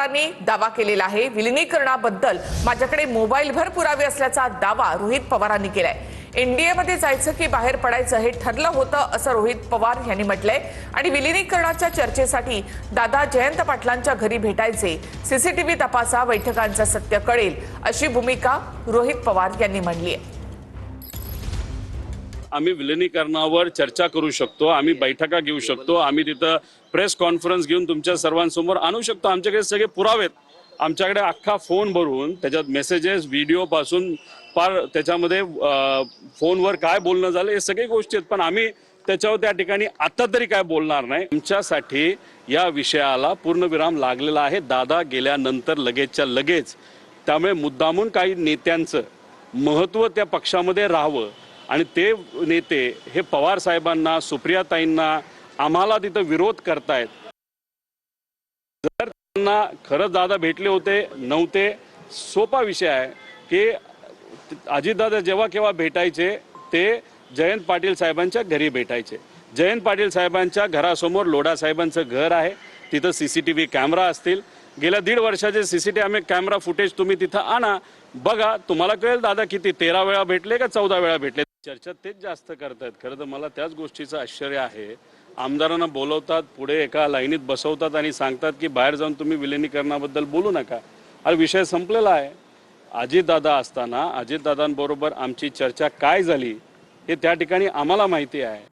पवारांनी दावा केलेला आहे। विलिनीकरणाबद्दल माझ्याकडे मोबाईलभर पुरावे असल्याचा दावा रोहित पवारांनी केलाय। एनडीएमध्ये जायचं की बाहेर पडायचं हे ठरलं होतं असं रोहित पवार यांनी म्हटलंय। आणि विलिनीकरणाच्या चर्चेसाठी दादा जयंत पाटलांच्या घरी भेटायचे, सीसीटीव्ही तपासा, बैठकांचं सत्य कळेल अशी भूमिका रोहित पवार यांनी मांडली आहे। आम्ही विलिनीकरणावर चर्चा करू शकतो, आम्ही बैठका घेऊ शकतो, आम्ही तिथं प्रेस कॉन्फरन्स घेऊन तुमच्या सर्वांसमोर आणू शकतो। आमच्याकडे सगळे पुरावे आहेत, आमच्याकडे अख्खा फोन भरून त्याच्यात मेसेजेस, व्हिडिओ पासून पार त्याच्यामध्ये फोनवर काय बोलणं झालं हे सगळे गोष्टी आहेत। पण आम्ही त्याच्यावर त्या ठिकाणी आता तरी काय बोलणार नाही। आमच्यासाठी या विषयाला पूर्णविराम लागलेला आहे दादा गेल्यानंतर लगेचच्या लगेच। त्यामुळे मुद्दामून काही नेत्यांचं महत्त्व त्या पक्षामध्ये राहावं आणि ते नेते हे पवार साहेबांना, सुप्रियाताईंना, आम्हाला तिथं विरोध करतायत। जर त्यांना खरंच दादा भेटले होते नव्हते, सोपा विषय आहे की अजितदादा जेव्हा केव्हा भेटायचे ते जयंत पाटील साहेबांच्या घरी भेटायचे। जयंत पाटील साहेबांच्या घरासमोर लोढा साहेबांचं घर आहे, तिथं सीसीटीव्ही कॅमेरा असतील। गेल्या 1.5 वर्षाचे सीसीटीव्ही कॅमेरा फुटेज तुम्ही तिथं आणा, बघा, तुम्हाला कळेल दादा किती 13 वेळा भेटले का 14 वेळा भेटले। चर्चा तेच जास्त करतायत। खरं तर मला त्याच गोष्टीचं आश्चर्य आहे, आमदारांना बोलवतात, पुढे एका लाईनीत बसवतात आणि सांगतात की बाहेर जाऊन तुम्ही विलिनीकरणाबद्दल बोलू नका। अरे विषय संपलेला आहे। अजितदादा असताना अजितदादांबरोबर आमची चर्चा काय झाली हे त्या ठिकाणी आम्हाला माहिती आहे।